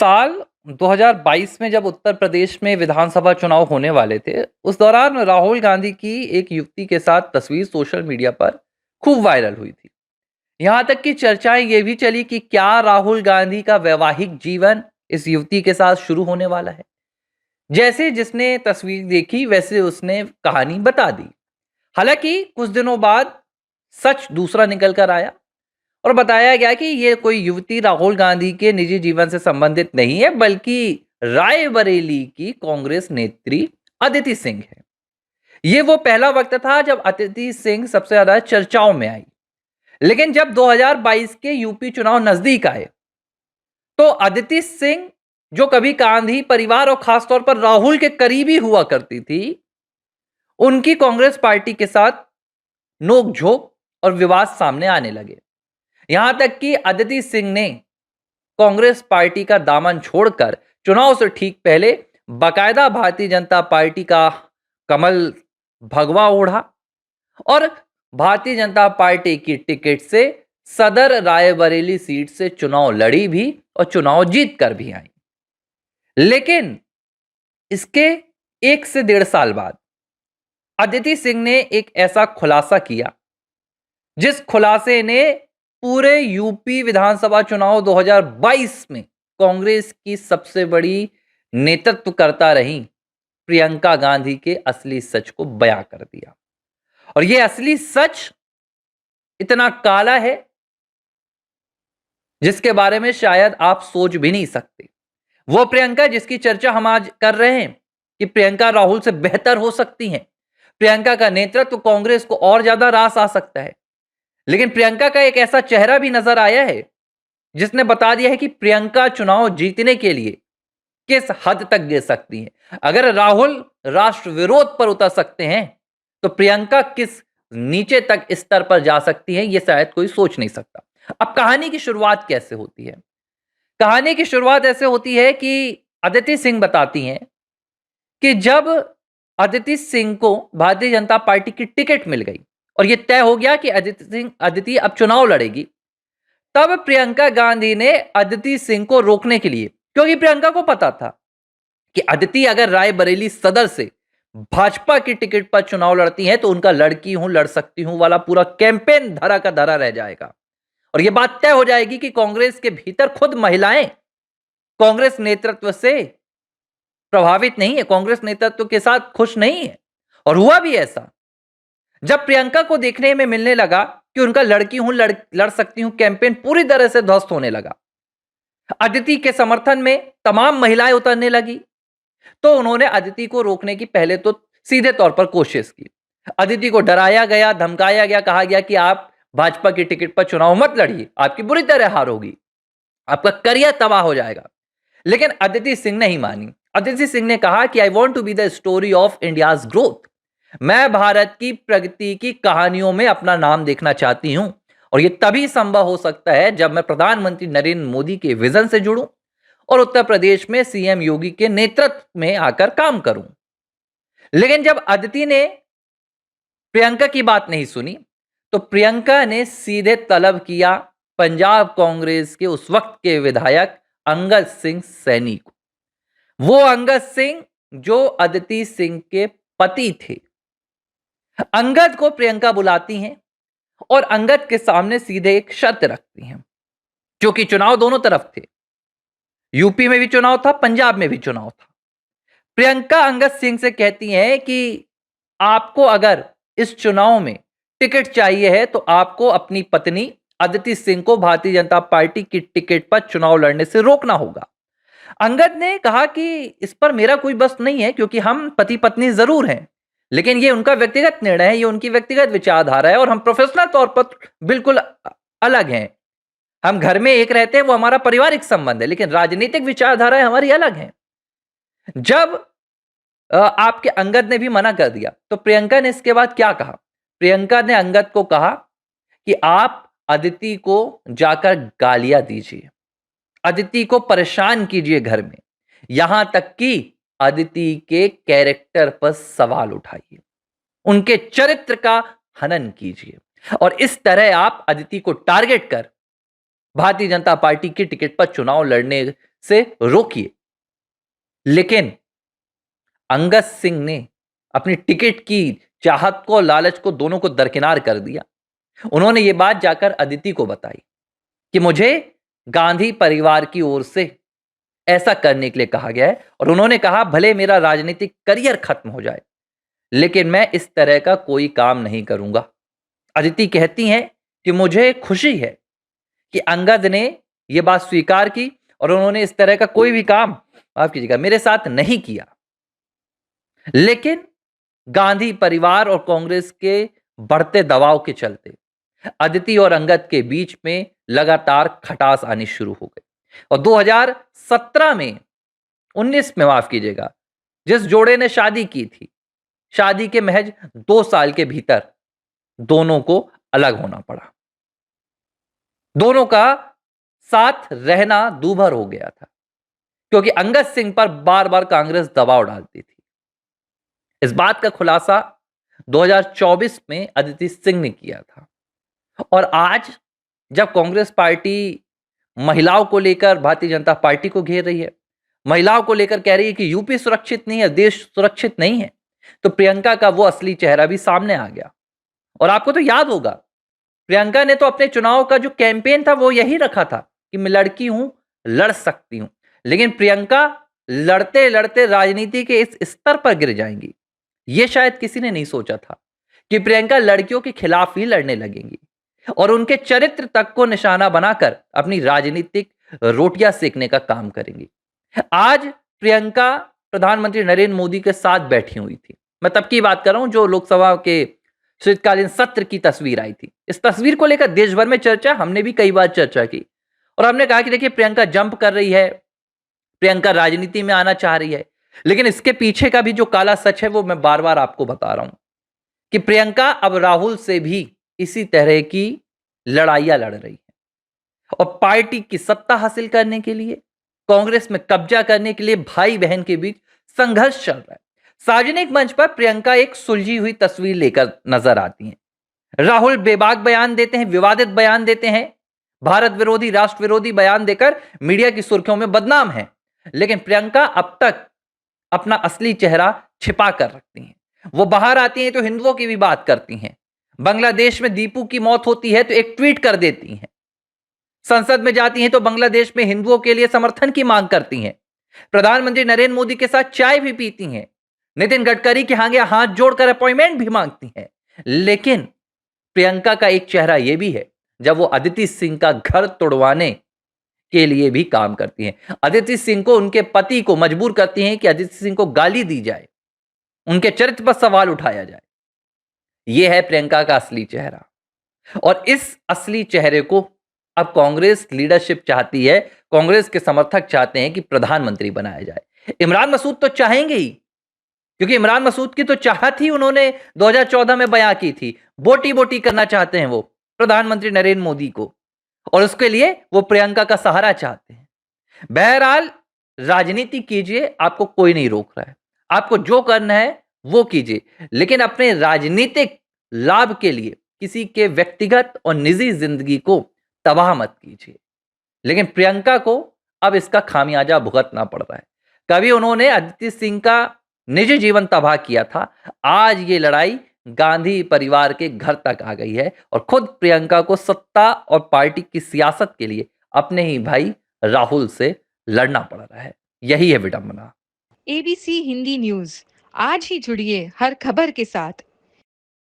साल 2022 में जब उत्तर प्रदेश में विधानसभा चुनाव होने वाले थे, उस दौरान राहुल गांधी की एक युवती के साथ तस्वीर सोशल मीडिया पर खूब वायरल हुई थी। यहाँ तक कि चर्चाएं ये भी चली कि क्या राहुल गांधी का वैवाहिक जीवन इस युवती के साथ शुरू होने वाला है। जैसे जिसने तस्वीर देखी वैसे उसने कहानी बता दी। हालांकि कुछ दिनों बाद सच दूसरा निकल कर आया और बताया गया कि ये कोई युवती राहुल गांधी के निजी जीवन से संबंधित नहीं है, बल्कि रायबरेली की कांग्रेस नेत्री अदिति सिंह है। ये वो पहला वक्त था जब अदिति सिंह सबसे ज्यादा चर्चाओं में आई। लेकिन जब 2022 के यूपी चुनाव नजदीक आए तो अदिति सिंह, जो कभी गांधी परिवार और खासतौर पर राहुल के करीबी हुआ करती थी, उनकी कांग्रेस पार्टी के साथ नोकझोंक और विवाद सामने आने लगे। यहां तक कि अदिति सिंह ने कांग्रेस पार्टी का दामन छोड़कर चुनाव से ठीक पहले बाकायदा भारतीय जनता पार्टी का कमल भगवा ओढ़ा और भारतीय जनता पार्टी की टिकट से सदर रायबरेली सीट से चुनाव लड़ी भी और चुनाव जीत कर भी आई। लेकिन इसके 1 से 1.5 साल बाद अदिति सिंह ने एक ऐसा खुलासा किया जिस खुलासे ने पूरे यूपी विधानसभा चुनाव 2022 में कांग्रेस की सबसे बड़ी नेतृत्वकर्ता रही प्रियंका गांधी के असली सच को बयां कर दिया। और यह असली सच इतना काला है जिसके बारे में शायद आप सोच भी नहीं सकते। वो प्रियंका जिसकी चर्चा हम आज कर रहे हैं कि प्रियंका राहुल से बेहतर हो सकती हैं, प्रियंका का नेतृत्व कांग्रेस को और ज्यादा रास आ सकता है। लेकिन प्रियंका का एक ऐसा चेहरा भी नजर आया है जिसने बता दिया है कि प्रियंका चुनाव जीतने के लिए किस हद तक गिर सकती है। अगर राहुल राष्ट्र विरोध पर उतर सकते हैं तो प्रियंका किस नीचे तक स्तर पर जा सकती है, यह शायद कोई सोच नहीं सकता। अब कहानी की शुरुआत कैसे होती है? कहानी की शुरुआत ऐसे होती है कि अदिति सिंह बताती हैं कि जब अदिति सिंह को भारतीय जनता पार्टी की टिकट मिल गई और यह तय हो गया कि अदिति अब चुनाव लड़ेगी, तब प्रियंका गांधी ने अदिति सिंह को रोकने के लिए, क्योंकि प्रियंका को पता था कि अदिति अगर रायबरेली सदर से भाजपा की टिकट पर चुनाव लड़ती हैं तो उनका लड़की हूं लड़ सकती हूं वाला पूरा कैंपेन धरा का धरा रह जाएगा और यह बात तय हो जाएगी कि कांग्रेस के भीतर खुद महिलाएं कांग्रेस नेतृत्व से प्रभावित नहीं है, कांग्रेस नेतृत्व के साथ खुश नहीं है। और हुआ भी ऐसा। जब प्रियंका को देखने में मिलने लगा कि उनका लड़की हूं लड़ सकती हूं कैंपेन पूरी तरह से ध्वस्त होने लगा, अदिति के समर्थन में तमाम महिलाएं उतरने लगी, तो उन्होंने अदिति को रोकने की पहले तो सीधे तौर पर कोशिश की। अदिति को डराया गया, धमकाया गया, कहा गया कि आप भाजपा की टिकट पर चुनाव मत लड़िए, आपकी बुरी तरह हार होगी, आपका करियर तबाह हो जाएगा। लेकिन अदिति सिंह नहीं मानी। अदिति सिंह ने कहा कि I want to be the story of India's growth. मैं भारत की प्रगति की कहानियों में अपना नाम देखना चाहती हूं और यह तभी संभव हो सकता है जब मैं प्रधानमंत्री नरेंद्र मोदी के विजन से जुड़ूं और उत्तर प्रदेश में सीएम योगी के नेतृत्व में आकर काम करूं। लेकिन जब अदिति ने प्रियंका की बात नहीं सुनी तो प्रियंका ने सीधे तलब किया पंजाब कांग्रेस के उस वक्त के विधायक अंगद सिंह सैनी को। वो अंगद सिंह जो अदिति सिंह के पति थे। अंगद को प्रियंका बुलाती हैं और अंगद के सामने सीधे एक शर्त रखती हैं, क्योंकि चुनाव दोनों तरफ थे, यूपी में भी चुनाव था, पंजाब में भी चुनाव था। प्रियंका अंगद सिंह से कहती हैं कि आपको अगर इस चुनाव में टिकट चाहिए है तो आपको अपनी पत्नी अदिति सिंह को भारतीय जनता पार्टी की टिकट पर चुनाव लड़ने से रोकना होगा। अंगद ने कहा कि इस पर मेरा कोई बस नहीं है, क्योंकि हम पति पत्नी जरूर हैं, लेकिन ये उनका व्यक्तिगत निर्णय है, ये उनकी व्यक्तिगत विचारधारा है और हम प्रोफेशनल तौर पर बिल्कुल अलग हैं। हम घर में एक रहते हैं, वो हमारा पारिवारिक संबंध है, लेकिन राजनीतिक विचारधाराएं हमारी अलग हैं। जब आपके अंगद ने भी मना कर दिया तो प्रियंका ने इसके बाद क्या कहा? प्रियंका ने अंगद को कहा कि आप अदिति को जाकर गालियां दीजिए, अदिति को परेशान कीजिए घर में, यहां तक कि अदिति के कैरेक्टर पर सवाल उठाइए, उनके चरित्र का हनन कीजिए और इस तरह आप अदिति को टारगेट कर भारतीय जनता पार्टी की टिकट पर चुनाव लड़ने से रोकिए। लेकिन अंगद सिंह ने अपनी टिकट की चाहत को, लालच को, दोनों को दरकिनार कर दिया। उन्होंने ये बात जाकर अदिति को बताई कि मुझे गांधी परिवार की ओर से ऐसा करने के लिए कहा गया है और उन्होंने कहा भले मेरा राजनीतिक करियर खत्म हो जाए लेकिन मैं इस तरह का कोई काम नहीं करूंगा। अदिति कहती हैं कि मुझे खुशी है कि अंगद ने यह बात स्वीकार की और उन्होंने इस तरह का कोई भी काम, माफ कीजिएगा, मेरे साथ नहीं किया। लेकिन गांधी परिवार और कांग्रेस के बढ़ते दबाव के चलते अदिति और अंगद के बीच में लगातार खटास आनी शुरू हो गई और 2017 में 19 में, माफ कीजिएगा, जिस जोड़े ने शादी की थी, शादी के महज 2 साल के भीतर दोनों को अलग होना पड़ा। दोनों का साथ रहना दूभर हो गया था क्योंकि अंगद सिंह पर बार बार कांग्रेस दबाव डालती थी। इस बात का खुलासा 2024 में अदिति सिंह ने किया था और आज जब कांग्रेस पार्टी महिलाओं को लेकर भारतीय जनता पार्टी को घेर रही है, महिलाओं को लेकर कह रही है कि यूपी सुरक्षित नहीं है, देश सुरक्षित नहीं है, तो प्रियंका का वो असली चेहरा भी सामने आ गया। और आपको तो याद होगा, प्रियंका ने तो अपने चुनाव का जो कैंपेन था वो यही रखा था कि मैं लड़की हूं, लड़ सकती हूं। लेकिन प्रियंका लड़ते लड़ते राजनीति के इस स्तर पर गिर जाएंगी, ये शायद किसी ने नहीं सोचा था कि प्रियंका लड़कियों के खिलाफ ही लड़ने लगेंगी और उनके चरित्र तक को निशाना बनाकर अपनी राजनीतिक रोटियां सेकने का काम करेंगी। आज प्रियंका प्रधानमंत्री नरेंद्र मोदी के साथ बैठी हुई थी। मैं तब की बात कर रहा हूं जो लोकसभा के शीतकालीन सत्र की तस्वीर आई थी। इस तस्वीर को लेकर देश भर में चर्चा, हमने भी कई बार चर्चा की और हमने कहा कि देखिए प्रियंका जंप कर रही है, प्रियंका राजनीति में आना चाह रही है, लेकिन इसके पीछे का भी जो काला सच है वो मैं बार बार आपको बता रहा हूं कि प्रियंका अब राहुल से भी इसी तरह की लड़ाइयां लड़ रही है और पार्टी की सत्ता हासिल करने के लिए, कांग्रेस में कब्जा करने के लिए भाई बहन के बीच संघर्ष चल रहा है। सार्वजनिक मंच पर प्रियंका एक सुलझी हुई तस्वीर लेकर नजर आती हैं। राहुल बेबाक बयान देते हैं, विवादित बयान देते हैं, भारत विरोधी, राष्ट्र विरोधी बयान देकर मीडिया की सुर्खियों में बदनाम है। लेकिन प्रियंका अब तक अपना असली चेहरा छिपा कर रखती हैं। वो बाहर आती हैं तो हिंदुओं की भी बात करती हैं। बांग्लादेश में दीपू की मौत होती है तो एक ट्वीट कर देती हैं। संसद में जाती हैं तो बांग्लादेश में हिंदुओं के लिए समर्थन की मांग करती हैं। प्रधानमंत्री नरेंद्र मोदी के साथ चाय भी पीती हैं। नितिन गडकरी के आगे हाथ जोड़कर अपॉइंटमेंट भी मांगती हैं। लेकिन प्रियंका का एक चेहरा यह भी है जब वो अदिति सिंह का घर तोड़वाने के लिए भी काम करती हैं। अदिति सिंह को, उनके पति को मजबूर करती हैं कि अदिति सिंह को गाली दी जाए, उनके चरित्र पर सवाल उठाया जाए। यह है प्रियंका का असली चेहरा और इस असली चेहरे को अब कांग्रेस लीडरशिप चाहती है, कांग्रेस के समर्थक चाहते हैं कि प्रधानमंत्री बनाया जाए। इमरान मसूद तो चाहेंगे ही, क्योंकि इमरान मसूद की तो चाहत ही उन्होंने 2014 में बयां की थी। बोटी बोटी करना चाहते हैं वो प्रधानमंत्री नरेंद्र मोदी को और उसके लिए वो प्रियंका का सहारा चाहते हैं। बहरहाल राजनीति कीजिए, आपको कोई नहीं रोक रहा है, आपको जो करना है वो कीजिए, लेकिन अपने राजनीतिक लाभ के लिए किसी के व्यक्तिगत और निजी जिंदगी को तबाह मत कीजिए। लेकिन प्रियंका को अब इसका खामियाजा भुगतना पड़ रहा है। कभी उन्होंने अदिति सिंह का निजी जीवन तबाह किया था, आज ये लड़ाई गांधी परिवार के घर तक आ गई है और खुद प्रियंका को सत्ता और पार्टी की सियासत के लिए अपने ही भाई राहुल से लड़ना पड़ रहा है। यही है विडंबना। ABC हिंदी न्यूज, आज ही जुड़िए हर खबर के साथ